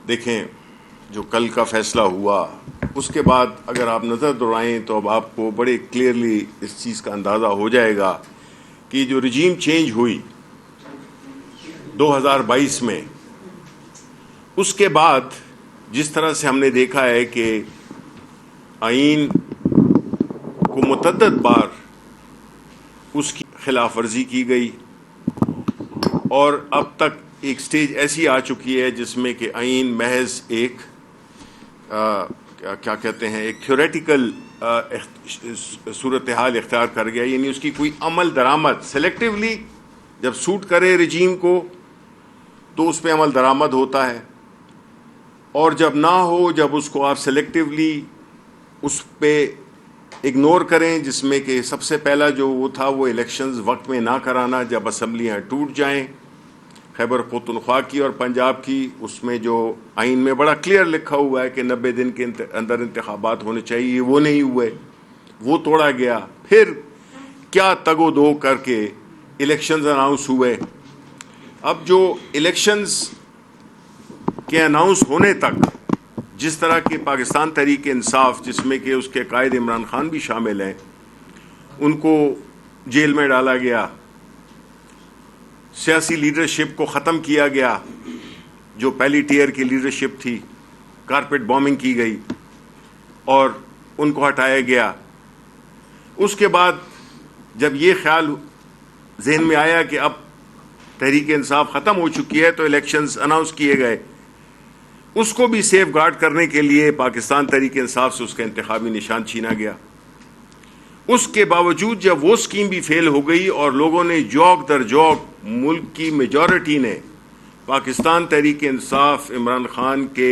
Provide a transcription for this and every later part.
دیکھیں جو کل کا فیصلہ ہوا اس کے بعد اگر آپ نظر دوڑائیں تو اب آپ کو بڑے کلیئرلی اس چیز کا اندازہ ہو جائے گا کہ جو رجیم چینج ہوئی 2022 میں، اس کے بعد جس طرح سے ہم نے دیکھا ہے کہ آئین کو متعدد بار اس کی خلاف ورزی کی گئی، اور اب تک ایک سٹیج ایسی آ چکی ہے جس میں کہ آئین محض ایک کیا کہتے ہیں ایک تھیوریٹیکل صورتحال اختیار کر گیا، یعنی اس کی کوئی عمل درآمد سلیکٹیولی جب سوٹ کرے رجیم کو تو اس پہ عمل درآمد ہوتا ہے، اور جب نہ ہو، جب اس کو آپ سلیکٹیولی اس پہ اگنور کریں، جس میں کہ سب سے پہلا جو وہ تھا وہ الیکشنز وقت میں نہ کرانا جب اسمبلیاں ٹوٹ جائیں، خیبر پختونخوا کی اور پنجاب کی، اس میں جو آئین میں بڑا کلیئر لکھا ہوا ہے کہ 90 دن کے اندر انتخابات ہونے چاہیے، وہ نہیں ہوئے، وہ توڑا گیا۔ پھر کیا تگ و دو کر کے الیکشنز اناؤنس ہوئے۔ اب جو الیکشنز کے اناؤنس ہونے تک جس طرح کے پاکستان تحریک انصاف، جس میں کہ اس کے قائد عمران خان بھی شامل ہیں، ان کو جیل میں ڈالا گیا، سیاسی لیڈرشپ کو ختم کیا گیا، جو پہلی ٹیئر کی لیڈرشپ تھی، کارپیٹ بامبنگ کی گئی اور ان کو ہٹایا گیا۔ اس کے بعد جب یہ خیال ذہن میں آیا کہ اب تحریک انصاف ختم ہو چکی ہے تو الیکشنز اناؤنس کیے گئے، اس کو بھی سیف گارڈ کرنے کے لیے پاکستان تحریک انصاف سے اس کا انتخابی نشان چھینا گیا۔ اس کے باوجود جب وہ سکیم بھی فیل ہو گئی اور لوگوں نے جوک در جوک، ملک کی میجورٹی نے پاکستان تحریک انصاف عمران خان کے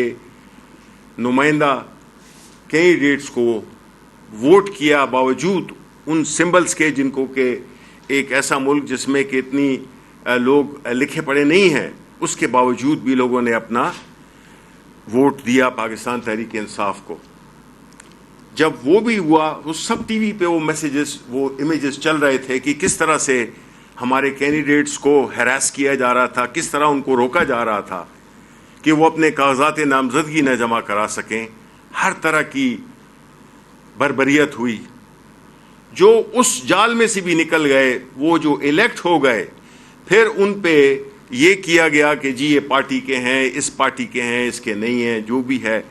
نمائندہ کینڈیڈیٹس کو ووٹ کیا، باوجود ان سمبلز کے جن کو کہ ایک ایسا ملک جس میں کہ اتنی لوگ لکھے پڑھے نہیں ہیں، اس کے باوجود بھی لوگوں نے اپنا ووٹ دیا پاکستان تحریک انصاف کو۔ جب وہ بھی ہوا، وہ سب ٹی وی پہ وہ میسیجز، وہ امیجز چل رہے تھے کہ کس طرح سے ہمارے کینڈیڈیٹس کو ہیراس کیا جا رہا تھا، کس طرح ان کو روکا جا رہا تھا کہ وہ اپنے کاغذات نامزدگی نہ جمع کرا سکیں۔ ہر طرح کی بربریت ہوئی۔ جو اس جال میں سے بھی نکل گئے، وہ جو الیکٹ ہو گئے، پھر ان پہ یہ کیا گیا کہ جی یہ پارٹی کے ہیں، اس پارٹی کے ہیں، اس کے نہیں ہیں، جو بھی ہے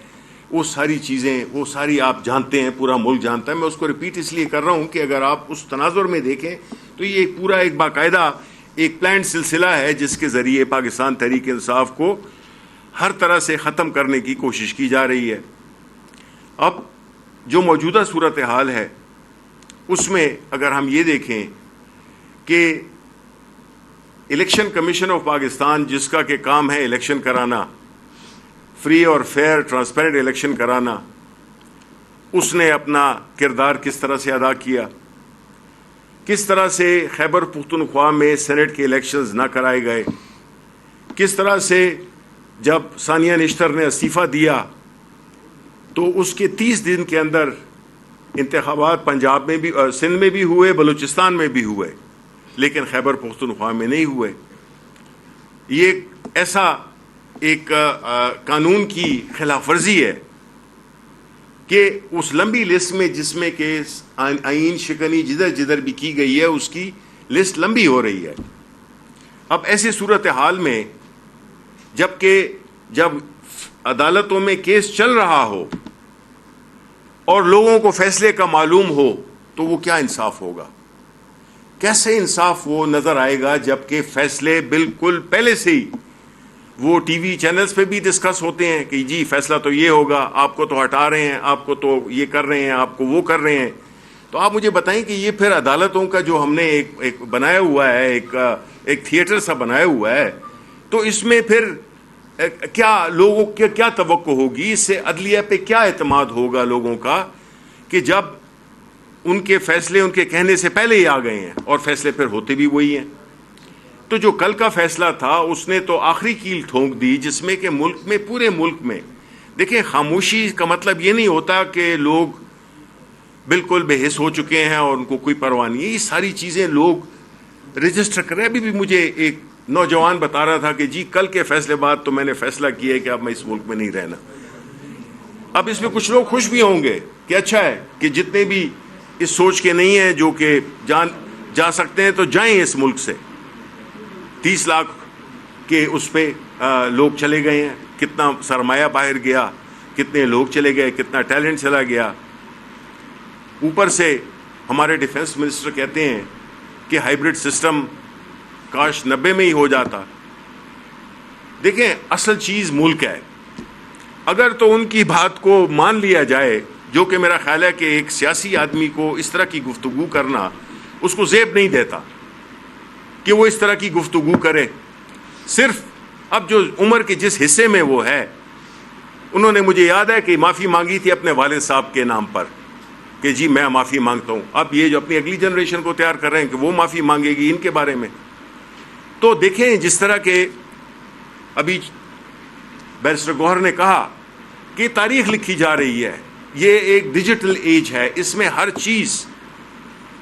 وہ ساری چیزیں، وہ ساری آپ جانتے ہیں، پورا ملک جانتا ہے۔ میں اس کو ریپیٹ اس لیے کر رہا ہوں کہ اگر آپ اس تناظر میں دیکھیں تو یہ پورا ایک باقاعدہ ایک پلانڈ سلسلہ ہے جس کے ذریعے پاکستان تحریک انصاف کو ہر طرح سے ختم کرنے کی کوشش کی جا رہی ہے۔ اب جو موجودہ صورتحال ہے اس میں اگر ہم یہ دیکھیں کہ الیکشن کمیشن آف پاکستان، جس کا کہ کام ہے الیکشن کرانا، فری اور فیئر ٹرانسپیرنٹ الیکشن کرانا، اس نے اپنا کردار کس طرح سے ادا کیا، کس طرح سے خیبر پختونخوا میں سینٹ کے الیکشنز نہ کرائے گئے، کس طرح سے جب ثانیہ نشتر نے استعفیٰ دیا تو اس کے 30 دن کے اندر انتخابات پنجاب میں بھی، سندھ میں بھی ہوئے، بلوچستان میں بھی ہوئے، لیکن خیبر پختونخوا میں نہیں ہوئے۔ یہ ایسا ایک قانون کی خلاف ورزی ہے کہ اس لمبی لسٹ میں، جس میں کہ آئین شکنی جدھر جدھر بھی کی گئی ہے، اس کی لسٹ لمبی ہو رہی ہے۔ اب ایسی صورتحال میں جب عدالتوں میں کیس چل رہا ہو اور لوگوں کو فیصلے کا معلوم ہو تو وہ کیا انصاف ہوگا؟ کیسے انصاف وہ نظر آئے گا جبکہ فیصلے بالکل پہلے سے ہی وہ ٹی وی چینلز پہ بھی ڈسکس ہوتے ہیں کہ جی فیصلہ تو یہ ہوگا، آپ کو تو ہٹا رہے ہیں، آپ کو تو یہ کر رہے ہیں، آپ کو وہ کر رہے ہیں۔ تو آپ مجھے بتائیں کہ یہ پھر عدالتوں کا جو ہم نے ایک بنایا ہوا ہے، ایک تھیٹر سا بنایا ہوا ہے، تو اس میں پھر کیا لوگوں کے کیا توقع ہوگی؟ اس سے عدلیہ پہ کیا اعتماد ہوگا لوگوں کا کہ جب ان کے فیصلے ان کے کہنے سے پہلے ہی آ گئے ہیں اور فیصلے پھر ہوتے بھی وہی ہیں۔ تو جو کل کا فیصلہ تھا اس نے تو آخری کیل ٹھونک دی، جس میں کہ ملک میں، پورے ملک میں، دیکھیں خاموشی کا مطلب یہ نہیں ہوتا کہ لوگ بالکل بے حس ہو چکے ہیں اور ان کو کوئی پرواہ نہیں ہے۔ یہ ساری چیزیں لوگ رجسٹر کر رہے ہیں۔ ابھی بھی مجھے ایک نوجوان بتا رہا تھا کہ جی کل کے فیصلے بعد تو میں نے فیصلہ کیا ہے کہ اب میں اس ملک میں نہیں رہنا. اب اس میں کچھ لوگ خوش بھی ہوں گے کہ اچھا ہے کہ جتنے بھی اس سوچ کے نہیں ہیں جو کہ جا سکتے ہیں تو جائیں اس ملک سے. 30 لاکھ کے اس پہ لوگ چلے گئے ہیں, کتنا سرمایہ باہر گیا, کتنے لوگ چلے گئے, کتنا ٹیلنٹ چلا گیا. اوپر سے ہمارے ڈیفنس منسٹر کہتے ہیں کہ ہائیبرڈ سسٹم کاش 90 میں ہی ہو جاتا. دیکھیں اصل چیز ملک ہے. اگر تو ان کی بات کو مان لیا جائے, جو کہ میرا خیال ہے کہ ایک سیاسی آدمی کو اس طرح کی گفتگو کرنا اس کو زیب نہیں دیتا کہ وہ اس طرح کی گفتگو کرے. صرف اب جو عمر کے جس حصے میں وہ ہے, انہوں نے مجھے یاد ہے کہ معافی مانگی تھی اپنے والد صاحب کے نام پر کہ جی میں معافی مانگتا ہوں. اب یہ جو اپنی اگلی جنریشن کو تیار کر رہے ہیں کہ وہ معافی مانگے گی ان کے بارے میں. تو دیکھیں جس طرح کے ابھی بیرسٹر گوہر نے کہا کہ تاریخ لکھی جا رہی ہے, یہ ایک ڈیجیٹل ایج ہے, اس میں ہر چیز,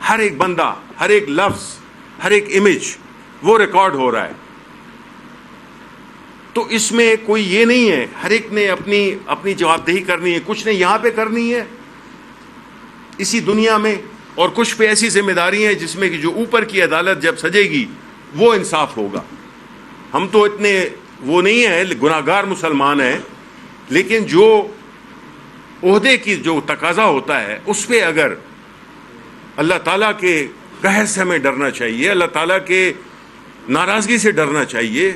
ہر ایک بندہ, ہر ایک لفظ, ہر ایک امیج وہ ریکارڈ ہو رہا ہے. تو اس میں کوئی یہ نہیں ہے, ہر ایک نے اپنی جواب دہی کرنی ہے. کچھ نے یہاں پہ کرنی ہے اسی دنیا میں, اور کچھ پہ ایسی ذمہ داری ہیں جس میں کہ جو اوپر کی عدالت جب سجے گی وہ انصاف ہوگا. ہم تو اتنے وہ نہیں ہیں, گناہگار مسلمان ہیں, لیکن جو عہدے کی جو تقاضا ہوتا ہے اس پہ اگر اللہ تعالیٰ کے قہر سے ہمیں ڈرنا چاہیے, اللہ تعالیٰ کے ناراضگی سے ڈرنا چاہیے,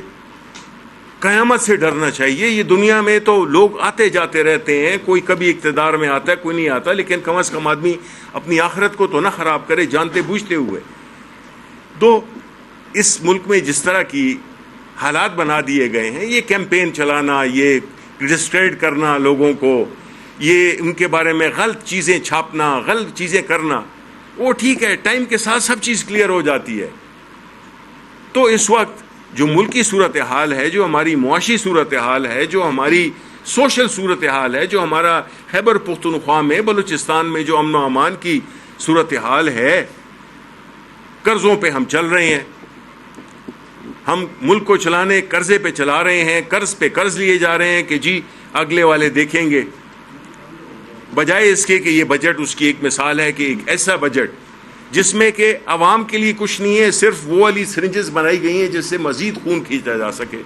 قیامت سے ڈرنا چاہیے. یہ دنیا میں تو لوگ آتے جاتے رہتے ہیں, کوئی کبھی اقتدار میں آتا ہے, کوئی نہیں آتا, لیکن کم از کم آدمی اپنی آخرت کو تو نہ خراب کرے جانتے بوجھتے ہوئے. تو اس ملک میں جس طرح کی حالات بنا دیے گئے ہیں, یہ کیمپین چلانا, یہ ڈسکریڈٹ کرنا لوگوں کو, یہ ان کے بارے میں غلط چیزیں چھاپنا, غلط چیزیں کرنا, وہ ٹھیک ہے, ٹائم کے ساتھ سب چیز کلیئر ہو جاتی ہے. تو اس وقت جو ملکی صورتحال ہے, جو ہماری معاشی صورتحال ہے, جو ہماری سوشل صورتحال ہے, جو ہمارا خیبر پختونخوا میں, بلوچستان میں جو امن و امان کی صورتحال ہے, قرضوں پہ ہم چل رہے ہیں, ہم ملک کو چلانے قرضے پہ چلا رہے ہیں, قرض پہ قرض لیے جا رہے ہیں کہ جی اگلے والے دیکھیں گے, بجائے اس کے کہ یہ بجٹ اس کی ایک مثال ہے کہ ایک ایسا بجٹ جس میں کہ عوام کے لیے کچھ نہیں ہے, صرف وہ والی سرنجز بنائی گئی ہیں جس سے مزید خون کھینچا جا سکے.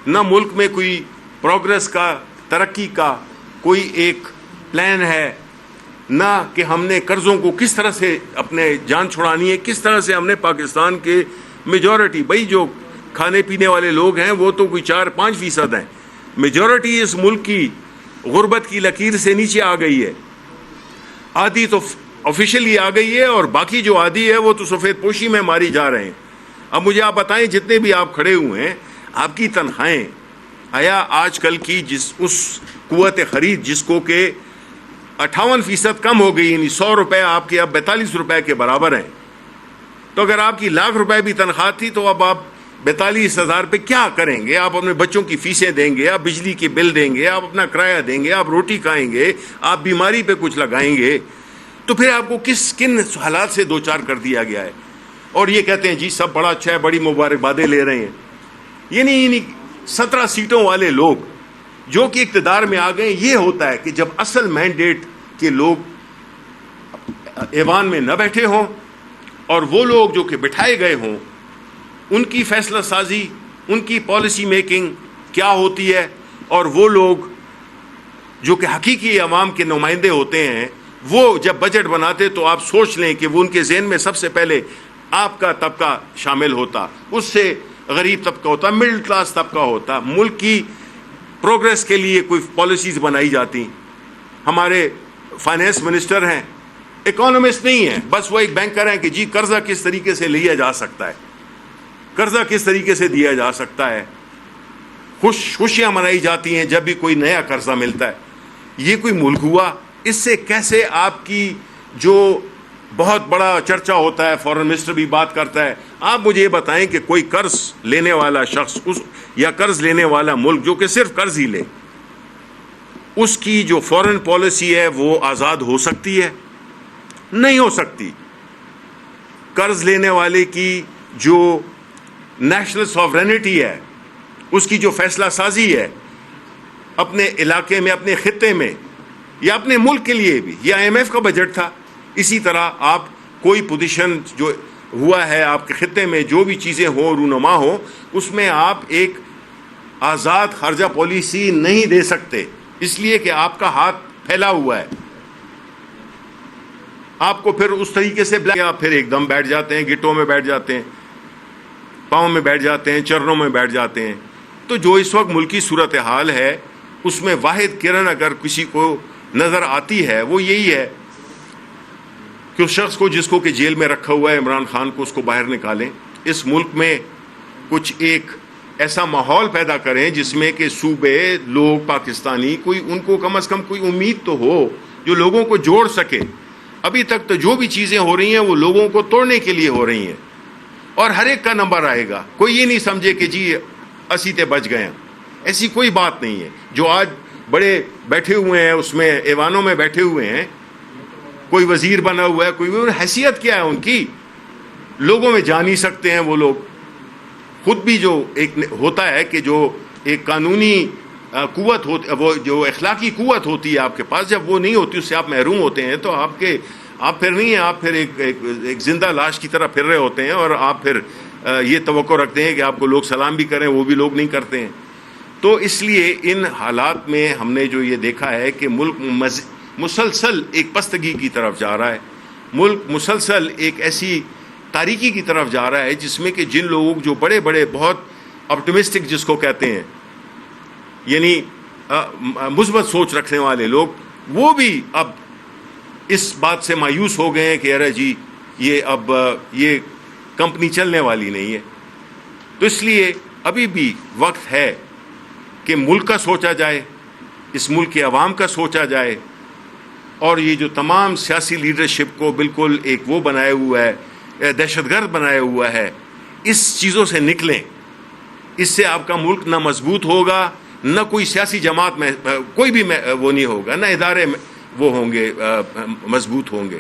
نہ ملک میں کوئی پروگرس کا, ترقی کا کوئی ایک پلان ہے, نہ کہ ہم نے قرضوں کو کس طرح سے اپنے جان چھڑانی ہے, کس طرح سے ہم نے پاکستان کے میجورٹی, بھائی جو کھانے پینے والے لوگ ہیں وہ تو کوئی 4-5% ہیں, میجورٹی اس ملک کی غربت کی لکیر سے نیچے آ گئی ہے. آدھی تو آفیشیلی آ گئی ہے اور باقی جو آدھی ہے وہ تو سفید پوشی میں ماری جا رہے ہیں. اب مجھے آپ بتائیں, جتنے بھی آپ کھڑے ہوئے ہیں, آپ کی تنخواہیں آیا آج کل کی اس قوت خرید جس کو کہ 58% کم ہو گئی, یعنی 100 روپے آپ کے اب 42 روپے کے برابر ہیں. تو اگر آپ کی لاکھ روپے بھی تنخواہ تھی تو اب آپ 42,000 پہ کیا کریں گے؟ آپ اپنے بچوں کی فیسیں دیں گے, آپ بجلی کے بل دیں گے, آپ اپنا کرایہ دیں گے, آپ روٹی کھائیں گے, آپ بیماری پہ کچھ لگائیں گے, تو پھر آپ کو کن حالات سے دو چار کر دیا گیا ہے. اور یہ کہتے ہیں جی سب بڑا اچھا ہے, بڑی مبارکبادیں لے رہے ہیں. یعنی 17 سیٹوں والے لوگ جو کہ اقتدار میں آ گئے. یہ ہوتا ہے کہ جب اصل مینڈیٹ کے لوگ ایوان میں نہ بیٹھے ہوں اور وہ لوگ جو کہ بٹھائے گئے ہوں, ان کی فیصلہ سازی, ان کی پالیسی میکنگ کیا ہوتی ہے, اور وہ لوگ جو کہ حقیقی عوام کے نمائندے ہوتے ہیں وہ جب بجٹ بناتے تو آپ سوچ لیں کہ وہ ان کے ذہن میں سب سے پہلے آپ کا طبقہ شامل ہوتا, اس سے غریب طبقہ ہوتا, مڈل کلاس طبقہ ہوتا. ملک کی پروگریس کے لیے کوئی پالیسیز بنائی جاتی. ہمارے فائنینس منسٹر ہیں, اکانومسٹ نہیں ہیں, بس وہ ایک بینکر ہیں کہ جی قرضہ کس طریقے سے لیا جا سکتا ہے, قرضہ کس طریقے سے دیا جا سکتا ہے. خوشیاں منائی جاتی ہیں جب بھی کوئی نیا قرضہ ملتا ہے. یہ کوئی ملک ہوا؟ اس سے کیسے آپ کی جو بہت بڑا چرچا ہوتا ہے, فورن منسٹر بھی بات کرتا ہے, آپ مجھے یہ بتائیں کہ کوئی قرض لینے والا شخص یا قرض لینے والا ملک جو کہ صرف قرض ہی لے, اس کی جو فورن پالیسی ہے وہ آزاد ہو سکتی ہے؟ نہیں ہو سکتی. قرض لینے والے کی جو نیشنل ساورینٹی ہے، اس کی جو فیصلہ سازی ہے اپنے علاقے میں، اپنے خطے میں یا اپنے ملک کے لیے بھی، یہ آئی ایم ایف کا بجٹ تھا. اسی طرح آپ کوئی پوزیشن جو ہوا ہے آپ کے خطے میں، جو بھی چیزیں ہوں، رونما ہوں، اس میں آپ ایک آزاد خارجہ پالیسی نہیں دے سکتے، اس لیے کہ آپ کا ہاتھ پھیلا ہوا ہے. آپ کو پھر اس طریقے سے آپ پھر ایک دم بیٹھ جاتے ہیں، گٹوں میں بیٹھ جاتے ہیں، پاؤں میں بیٹھ جاتے ہیں، چرنوں میں بیٹھ جاتے ہیں. تو جو اس وقت ملکی صورتحال ہے اس میں واحد کرن اگر کسی کو نظر آتی ہے وہ یہی ہے کہ اس شخص کو جس کو کہ جیل میں رکھا ہوا ہے عمران خان کو، اس کو باہر نکالیں. اس ملک میں کچھ ایک ایسا ماحول پیدا کریں جس میں کہ صوبے، لوگ، پاکستانی، کوئی ان کو کم از کم کوئی امید تو ہو جو لوگوں کو جوڑ سکے. ابھی تک تو جو بھی چیزیں ہو رہی ہیں وہ لوگوں کو توڑنے کے لیے ہو رہی ہیں، اور ہر ایک کا نمبر آئے گا. کوئی یہ نہیں سمجھے کہ جی اسی تے بچ گئے ہیں، ایسی کوئی بات نہیں ہے. جو آج بڑے بیٹھے ہوئے ہیں اس میں ایوانوں میں بیٹھے ہوئے ہیں، کوئی وزیر بنا ہوا ہے، کوئی حیثیت کیا ہے ان کی؟ لوگوں میں جا نہیں سکتے ہیں وہ لوگ. خود بھی جو ایک ہوتا ہے کہ جو ایک قانونی قوت ہوتی، وہ جو اخلاقی قوت ہوتی ہے آپ کے پاس، جب وہ نہیں ہوتی، اس سے آپ محروم ہوتے ہیں، تو آپ پھر نہیں ہیں، آپ پھر ایک زندہ لاش کی طرح پھر رہے ہوتے ہیں، اور آپ پھر یہ توقع رکھتے ہیں کہ آپ کو لوگ سلام بھی کریں، وہ بھی لوگ نہیں کرتے ہیں. تو اس لیے ان حالات میں ہم نے جو یہ دیکھا ہے کہ ملک مسلسل ایک پستگی کی طرف جا رہا ہے. ملک مسلسل ایک ایسی تاریکی کی طرف جا رہا ہے جس میں کہ جن لوگوں جو بڑے بڑے بہت آپٹمسٹک جس کو کہتے ہیں، یعنی مثبت سوچ رکھنے والے لوگ، وہ بھی اب اس بات سے مایوس ہو گئے ہیں کہ ارے جی یہ کمپنی چلنے والی نہیں ہے. تو اس لیے ابھی بھی وقت ہے کہ ملک کا سوچا جائے، اس ملک کے عوام کا سوچا جائے، اور یہ جو تمام سیاسی لیڈرشپ کو بالکل ایک وہ بنائے ہوا ہے، دہشت گرد بنایا ہوا ہے، اس چیزوں سے نکلیں. اس سے آپ کا ملک نہ مضبوط ہوگا، نہ کوئی سیاسی جماعت میں کوئی بھی وہ نہیں ہوگا، نہ ادارے وہ ہوں گے مضبوط ہوں گے.